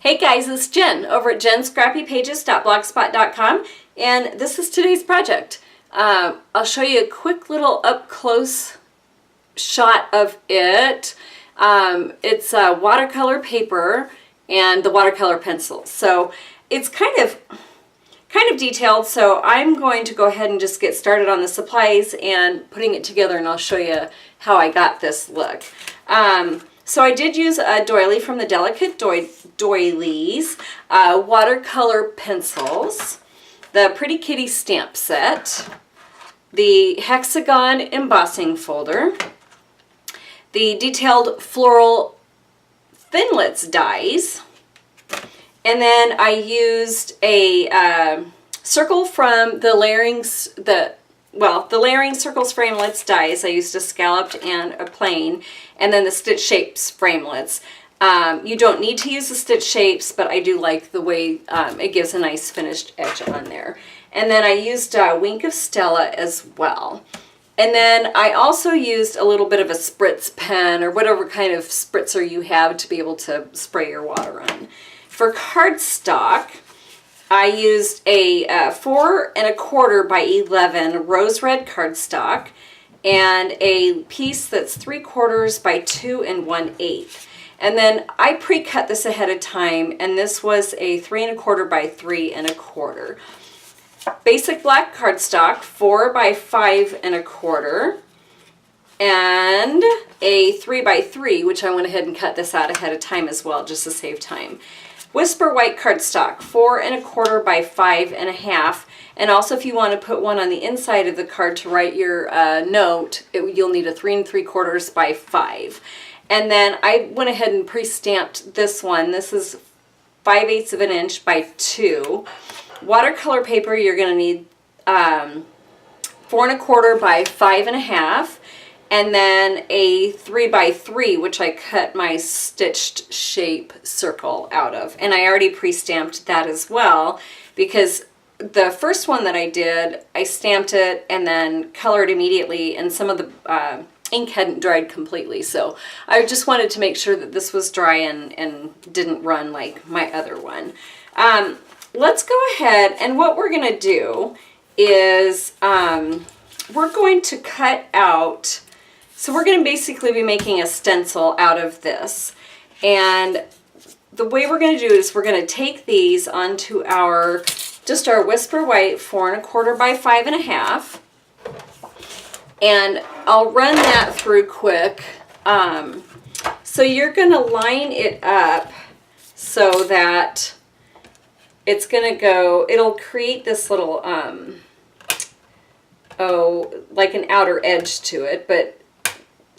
Hey guys, it's Jen over at jenscrappypages.blogspot.com, and this is today's project. I'll show you a quick little up-close shot of it. It's watercolor paper and the watercolor pencils. So it's kind of detailed, so I'm going to go ahead and just get started on the supplies and putting it together, and I'll show you how I got this look. So I did use a doily from the Delicate Doilies, watercolor pencils, the Pretty Kitty stamp set, the Hexagon Embossing Folder, the Detailed Floral Thinlits Dies, and then I used a circle from the layering circles framelits dies. I used a scalloped and a plain, and then the stitch shapes framelits. You don't need to use the stitch shapes, but I do like the way it gives a nice finished edge on there. And then I used Wink of Stella as well. And then I also used a little bit of a spritz pen or whatever kind of spritzer you have to be able to spray your water on. For cardstock, I used a 4 1/4 by 11 rose red cardstock and a piece that's 3/4 by 2 1/8. And then I pre-cut this ahead of time, and this was a 3 1/4 by 3 1/4. Basic black cardstock, 4 by 5 1/4, and a 3 by 3, which I went ahead and cut this out ahead of time as well, just to save time. Whisper white cardstock, 4 1/4 by 5 1/2, and also if you want to put one on the inside of the card to write your note, you'll need a 3 3/4 by 5. And then I went ahead and pre-stamped this one. This is 5/8 of an inch by 2. Watercolor paper, you're going to need 4 1/4 by 5 1/2. And then a 3 by 3, which I cut my stitched shape circle out of. And I already pre-stamped that as well, because the first one that I did, I stamped it and then colored immediately, and some of the ink hadn't dried completely. So I just wanted to make sure that this was dry and didn't run like my other one. Let's go ahead, and what we're going to do is we're going to cut out. So we're going to basically be making a stencil out of this. And the way we're going to do it is we're going to take these onto our Whisper White 4 1/4 by 5 1/2. And I'll run that through quick. So you're going to line it up so that it's going to go, it'll create this little, like an outer edge to it, but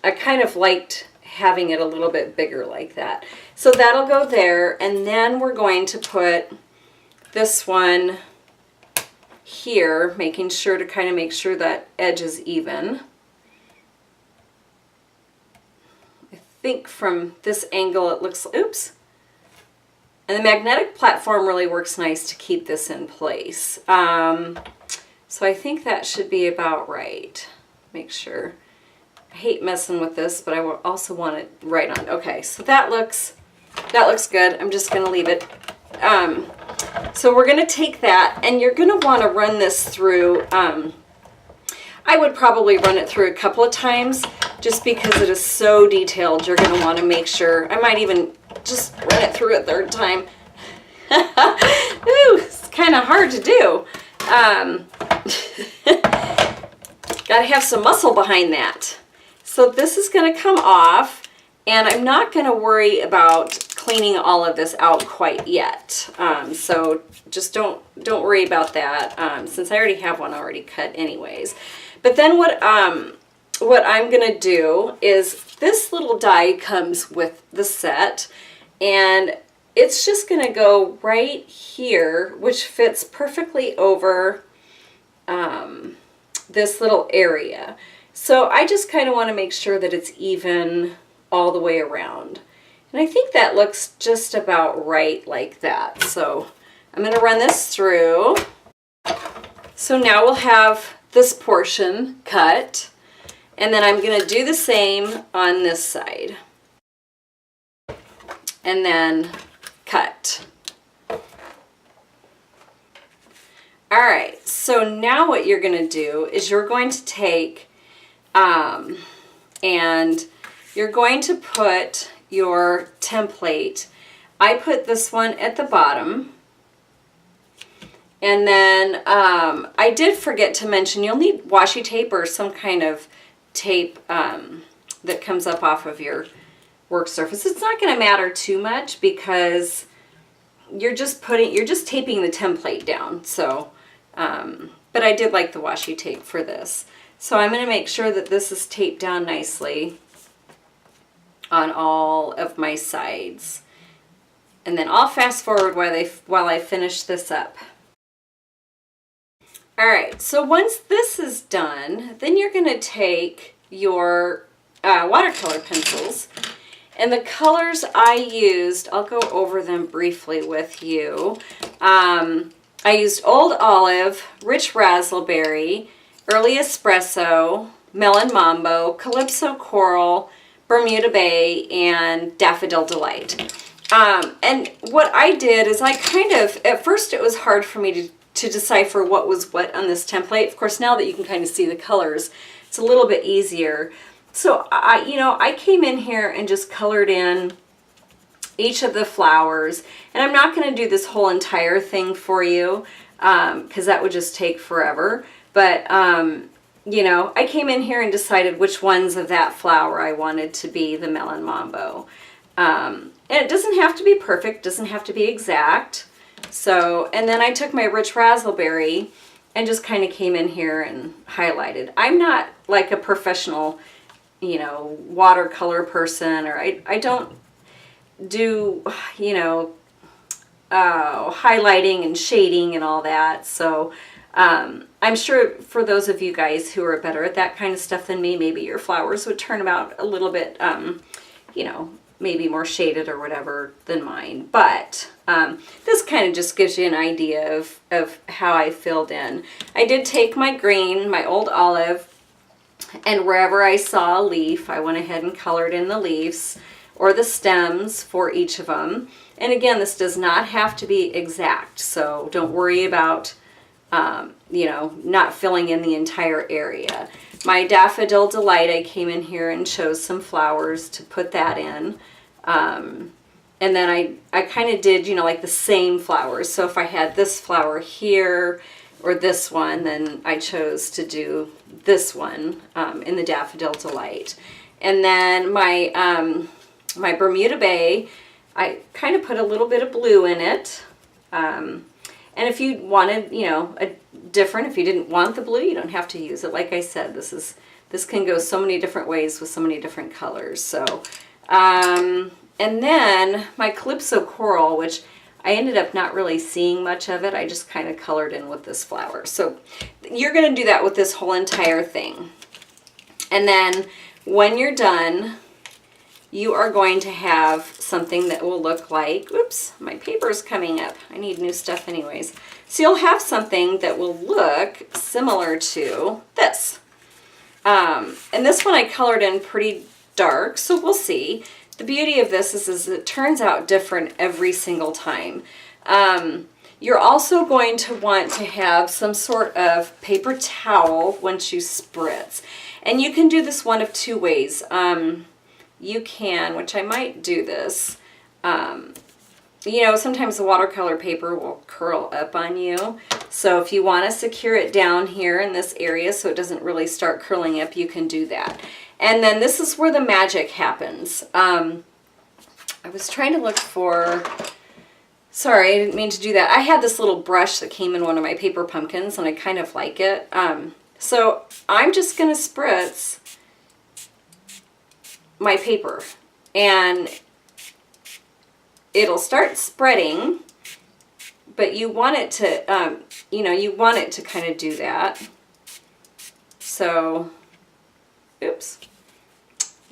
I kind of liked having it a little bit bigger like that. So that'll go there, and then we're going to put this one here, making sure to kind of make sure that edge is even. I think from this angle it looks, oops. And the magnetic platform really works nice to keep this in place. So I think that should be about right. Make sure. I hate messing with this, but I also want it right on. Okay, so that looks good. I'm just going to leave it. So we're going to take that, and you're going to want to run this through. I would probably run it through a couple of times, just because it is so detailed. You're going to want to make sure. I might even just run it through a third time. Ooh, it's kind of hard to do. Got to have some muscle behind that. So this is going to come off, and I'm not going to worry about cleaning all of this out quite yet. So just don't worry about that, since I already have one already cut anyways. But then what I'm going to do is, this little die comes with the set, and it's just going to go right here, which fits perfectly over this little area. So I just kind of want to make sure that it's even all the way around. And I think that looks just about right like that. So I'm going to run this through. So now we'll have this portion cut, and then I'm going to do the same on this side. And then cut. All right, so now what you're going to do is you're going to take and you're going to put your template. I put this one at the bottom. And then I did forget to mention you'll need washi tape or some kind of tape that comes up off of your work surface. It's not going to matter too much because you're just taping the template down. So, but I did like the washi tape for this. So I'm going to make sure that this is taped down nicely on all of my sides. And then I'll fast forward while I finish this up. All right, so once this is done, then you're going to take your watercolor pencils. And the colors I used, I'll go over them briefly with you. I used Old Olive, Rich Razzleberry, Early Espresso, Melon Mambo, Calypso Coral, Bermuda Bay, and Daffodil Delight. And what I did is I kind of, at first it was hard for me to decipher what was what on this template. Of course, now that you can kind of see the colors, it's a little bit easier. So I came in here and just colored in each of the flowers, and I'm not going to do this whole entire thing for you because that would just take forever. But I came in here and decided which ones of that flower I wanted to be the Melon Mambo. And it doesn't have to be perfect, doesn't have to be exact. So, and then I took my Rich Razzleberry and just kind of came in here and highlighted. I'm not like a professional, watercolor person, or I don't do, highlighting and shading and all that. So, I'm sure for those of you guys who are better at that kind of stuff than me, maybe your flowers would turn out a little bit, maybe more shaded or whatever than mine. But this kind of just gives you an idea of how I filled in. I did take my green, my Old Olive, and wherever I saw a leaf, I went ahead and colored in the leaves or the stems for each of them. And again, this does not have to be exact, so don't worry about not filling in the entire area. My Daffodil Delight, I came in here and chose some flowers to put that in. And then I kind of did, like the same flowers. So if I had this flower here or this one, then I chose to do this one in the Daffodil Delight. And then my, my Bermuda Bay, I kind of put a little bit of blue in it. And if you wanted, if you didn't want the blue, you don't have to use it. Like I said, this can go so many different ways with so many different colors. So, and then my Calypso Coral, which I ended up not really seeing much of it. I just kind of colored in with this flower. So you're going to do that with this whole entire thing. And then when you're done, you are going to have something that will look like, oops, my paper's coming up. I need new stuff anyways. So you'll have something that will look similar to this. And this one I colored in pretty dark, so we'll see. The beauty of this is it turns out different every single time. You're also going to want to have some sort of paper towel once you spritz. And you can do this one of two ways. You can, which I might do this, sometimes the watercolor paper will curl up on you. So if you want to secure it down here in this area so it doesn't really start curling up, you can do that. And then this is where the magic happens. I was trying to look for, sorry, I didn't mean to do that. I had this little brush that came in one of my paper pumpkins and I kind of like it. So I'm just going to spritz my paper and it'll start spreading, but you want it to, you want it to kind of do that. So, oops,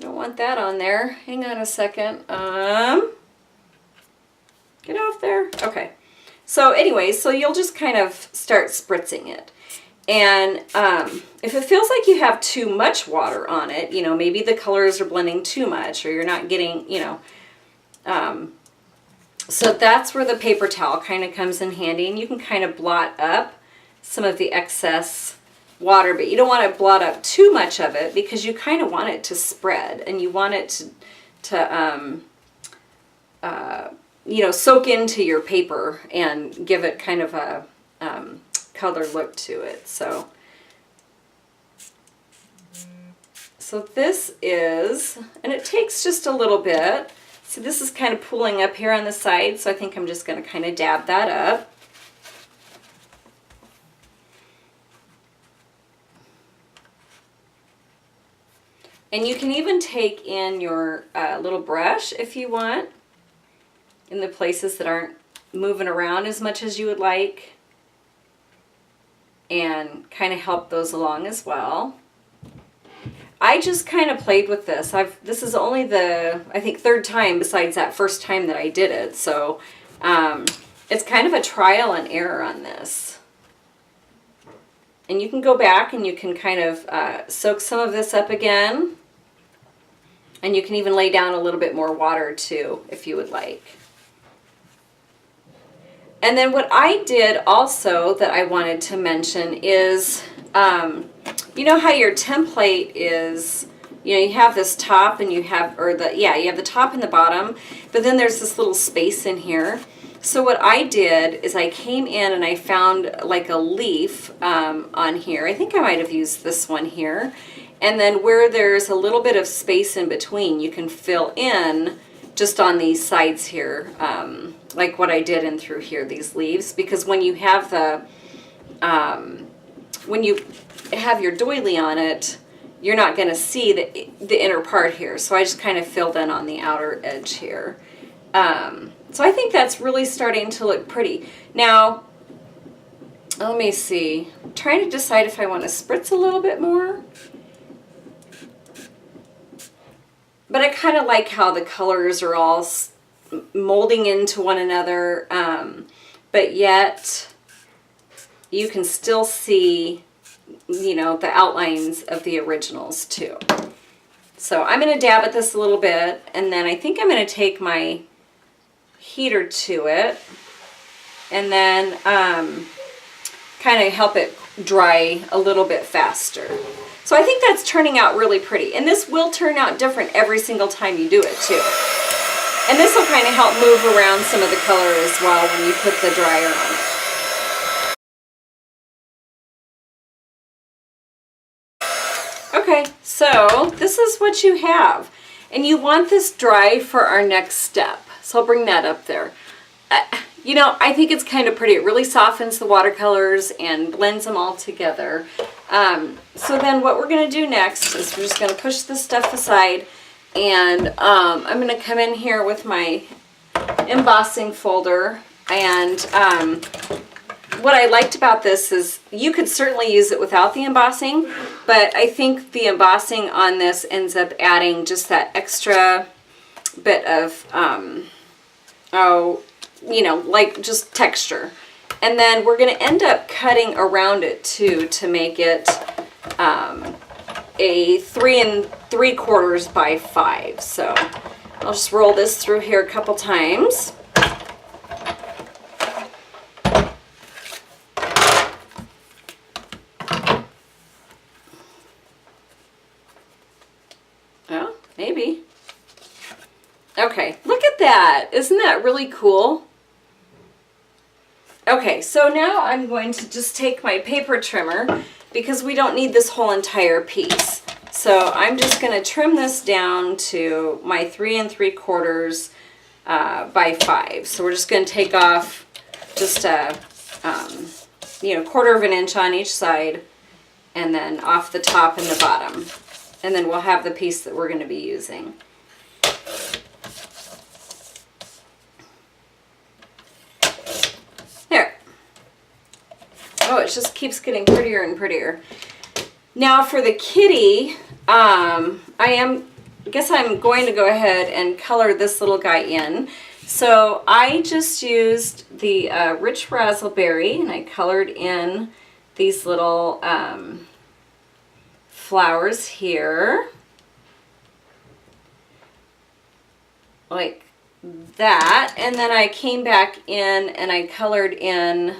don't want that on there. Hang on a second. Get off there. Okay. So anyway, so you'll just kind of start spritzing it. And if it feels like you have too much water on it, maybe the colors are blending too much or you're not getting, So that's where the paper towel kind of comes in handy, and you can kind of blot up some of the excess water, but you don't want to blot up too much of it because you kind of want it to spread, and you want it to you know, soak into your paper and give it kind of a color look to it. So this is, and it takes just a little bit. See, this is kind of pooling up here on the side, so I think I'm just going to kind of dab that up. And you can even take in your little brush if you want, in the places that aren't moving around as much as you would like, and kind of help those along as well. I just kind of played with this. This is only the, I think, third time besides that first time that I did it. So it's kind of a trial and error on this. And you can go back and you can kind of soak some of this up again. And you can even lay down a little bit more water too, if you would like. And then what I did also that I wanted to mention is, you know how your template is, you know, you have this top and you have, you have the top and the bottom, but then there's this little space in here. So what I did is I came in and I found like a leaf on here. I think I might have used this one here. And then where there's a little bit of space in between, you can fill in just on these sides here, like what I did in through here, these leaves, because when you have the, when you have your doily on it, you're not going to see the inner part here. So I just kind of filled in on the outer edge here. So I think that's really starting to look pretty. Now, let me see. I'm trying to decide if I want to spritz a little bit more. But I kind of like how the colors are all molding into one another, but yet you can still see, you know, the outlines of the originals too. So I'm going to dab at this a little bit, and then I think I'm going to take my heater to it and then kind of help it dry a little bit faster. So I think that's turning out really pretty. And this will turn out different every single time you do it too. And this will kind of help move around some of the color as well when you put the dryer on it. Okay, so this is what you have. And you want this dry for our next step. So I'll bring that up there. You know, I think it's kind of pretty. It really softens the watercolors and blends them all together. So then what we're going to do next is we're just going to push this stuff aside, and I'm going to come in here with my embossing folder. And what I liked about this is you could certainly use it without the embossing, but I think the embossing on this ends up adding just that extra bit of, you know, like just texture. And then we're going to end up cutting around it too to make it a 3 3/4 by 5. So I'll just roll this through here a couple times. Oh, maybe. Okay, look at that. Isn't that really cool? Okay, so now I'm going to just take my paper trimmer because we don't need this whole entire piece. So I'm just going to trim this down to my 3 3/4 by 5. So we're just going to take off just a, you know, 1/4 inch on each side, and then off the top and the bottom. And then we'll have the piece that we're going to be using. Oh, it just keeps getting prettier and prettier. Now for the kitty, I guess I'm going to go ahead and color this little guy in. So I just used the rich raspberry, and I colored in these little flowers here. Like that, and then I came back in and I colored in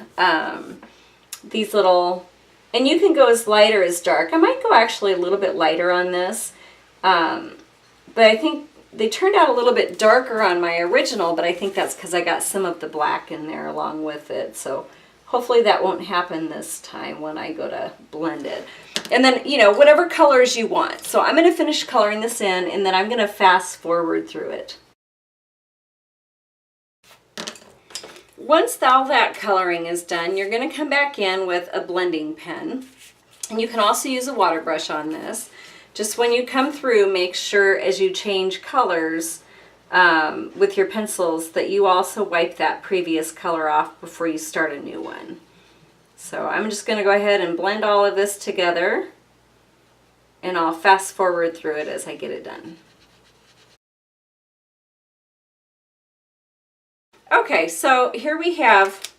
these little, and you can go as light or as dark. I might go actually a little bit lighter on this, but I think they turned out a little bit darker on my original, but I think that's because I got some of the black in there along with it. So hopefully that won't happen this time when I go to blend it. And then, you know, whatever colors you want. So I'm going to finish coloring this in, and then I'm going to fast forward through it. Once all that coloring is done, you're going to come back in with a blending pen. And you can also use a water brush on this. Just when you come through, make sure as you change colors with your pencils that you also wipe that previous color off before you start a new one. So I'm just going to go ahead and blend all of this together, and I'll fast forward through it as I get it done. Okay, so here we have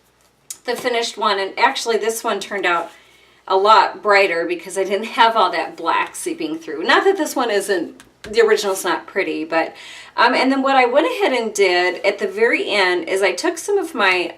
the finished one, and actually this one turned out a lot brighter because I didn't have all that black seeping through. Not that this one isn't, the original's not pretty, but, and then what I went ahead and did at the very end is I took some of my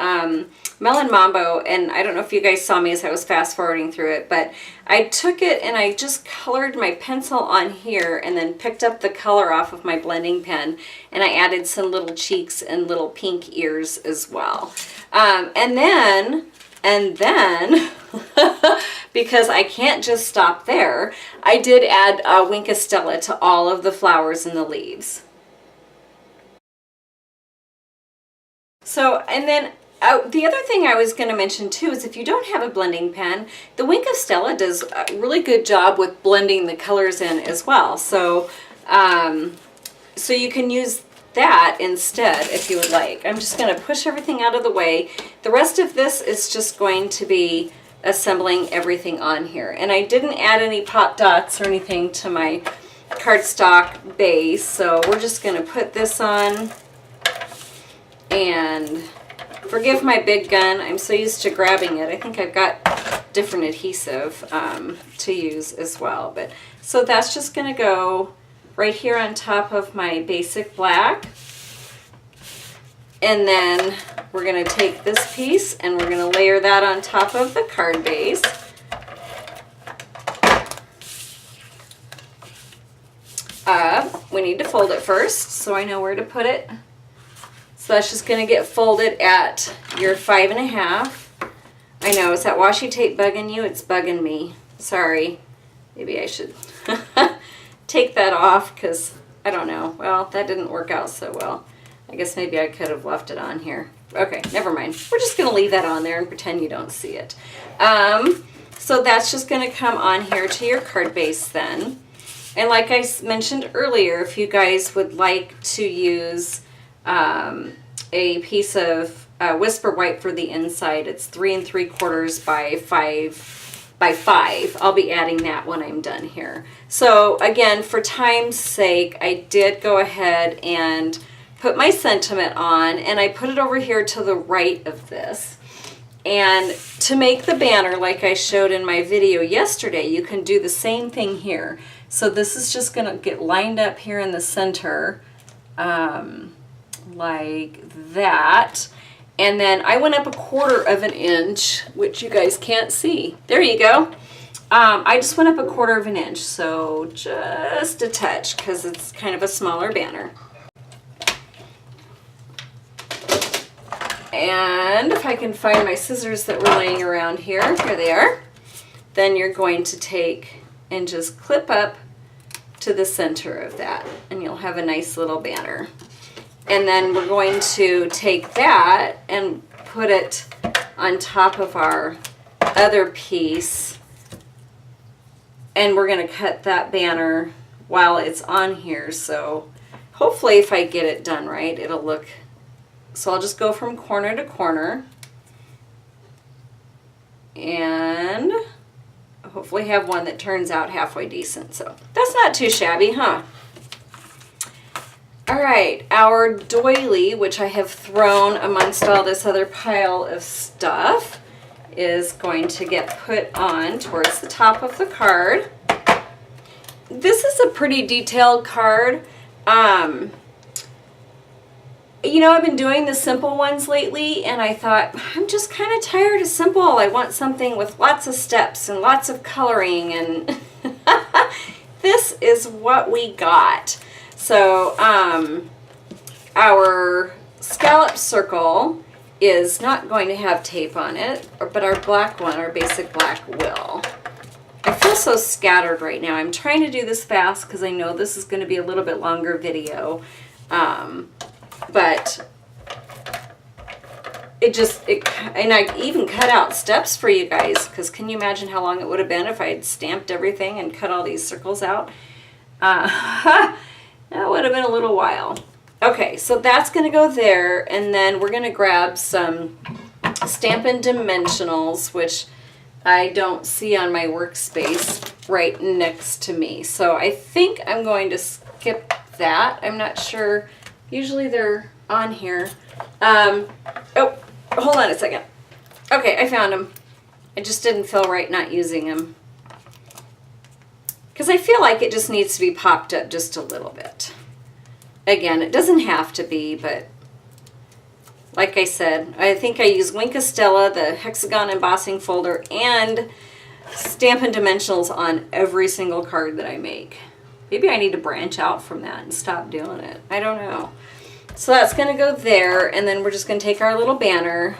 Melon Mambo, and I don't know if you guys saw me as I was fast forwarding through it, but I took it and I just colored my pencil on here and then picked up the color off of my blending pen, and I added some little cheeks and little pink ears as well. And then because I can't just stop there, I did add Wink of Stella to all of the flowers and the leaves. So, and then the other thing I was going to mention too is if you don't have a blending pen, the Wink of Stella does a really good job with blending the colors in as well. So, so you can use that instead if you would like. I'm just going to push everything out of the way. The rest of this is just going to be assembling everything on here. And I didn't add any pop dots or anything to my cardstock base, so we're just going to put this on. And forgive my big gun, I'm so used to grabbing it. I think I've got different adhesive to use as well. But so that's just going to go right here on top of my basic black. And then we're going to take this piece and we're going to layer that on top of the card base. We need to fold it first so I know where to put it. So that's just going to get folded at your 5.5. I know, is that washi tape bugging you? It's bugging me. Sorry. Maybe I should take that off because I don't know. Well, that didn't work out so well. I guess maybe I could have left it on here. Okay, never mind. We're just going to leave that on there and pretend you don't see it. So that's just going to come on here to your card base then. And like I mentioned earlier, if you guys would like to use a piece of Whisper White for the inside, it's 3 3/4 by 5 by 5. I'll be adding that when I'm done here. So again, for time's sake, I did go ahead and put my sentiment on, and I put it over here to the right of this. And to make the banner, like I showed in my video yesterday, you can do the same thing here. So this is just going to get lined up here in the center, like that. And then I went up 1/4 inch, which you guys can't see. There you go. I just went up 1/4 inch, so just a touch, because it's kind of a smaller banner. And if I can find my scissors that were laying around here, here they are. Then you're going to take and just clip up to the center of that, and you'll have a nice little banner. And then we're going to take that and put it on top of our other piece, and we're going to cut that banner while it's on here. So hopefully if I get it done right, it'll look. So I'll just go from corner to corner and hopefully have one that turns out halfway decent. So that's not too shabby, huh? All right, our doily, which I have thrown amongst all this other pile of stuff, is going to get put on towards the top of the card. This is a pretty detailed card. you know, I've been doing the simple ones lately, and I thought, I'm just kind of tired of simple. I want something with lots of steps and lots of coloring, and this is what we got. So, our scallop circle is not going to have tape on it, but our black one, our basic black, will. I feel so scattered right now. I'm trying to do this fast because I know this is going to be a little bit longer video. But and I even cut out steps for you guys, because can you imagine how long it would have been if I had stamped everything and cut all these circles out? That would have been a little while. Okay, so that's going to go there, and then we're going to grab some Stampin' Dimensionals, which I don't see on my workspace right next to me. So I think I'm going to skip that. I'm not sure. Usually they're on here. Oh, hold on a second. Okay, I found them. I just didn't feel right not using them, because I feel like it just needs to be popped up just a little bit. Again, it doesn't have to be, but like I said, I think I use Wink of Stella, the Hexagon Embossing Folder, and Stampin' Dimensionals on every single card that I make. Maybe I need to branch out from that and stop doing it. I don't know. So that's going to go there, and then we're just going to take our little banner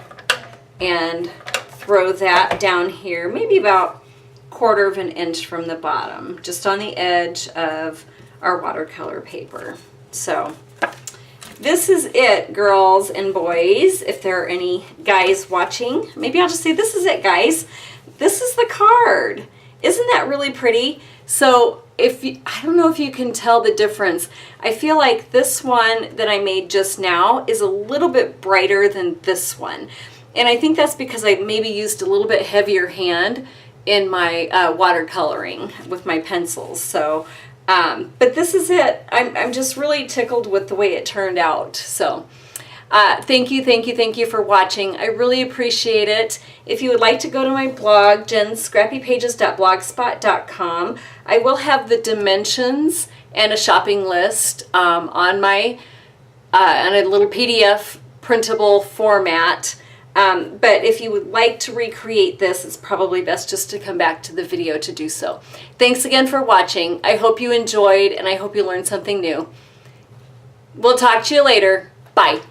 and throw that down here, maybe about 1/4 of an inch from the bottom, just on the edge of our watercolor paper. So this is it, girls and boys. If there are any guys watching, maybe I'll just say, this is it, guys. This is the card. Isn't that really pretty? So I don't know if you can tell the difference. I feel like this one that I made just now is a little bit brighter than this one. And I think that's because I maybe used a little bit heavier hand in my watercoloring with my pencils. So, but this is it. I'm just really tickled with the way it turned out. So thank you for watching. I really appreciate it. If you would like to go to my blog, jenscrappypages.blogspot.com, I will have the dimensions and a shopping list on my on a little PDF printable format. But if you would like to recreate this, it's probably best just to come back to the video to do so. Thanks again for watching. I hope you enjoyed, and I hope you learned something new. We'll talk to you later. Bye.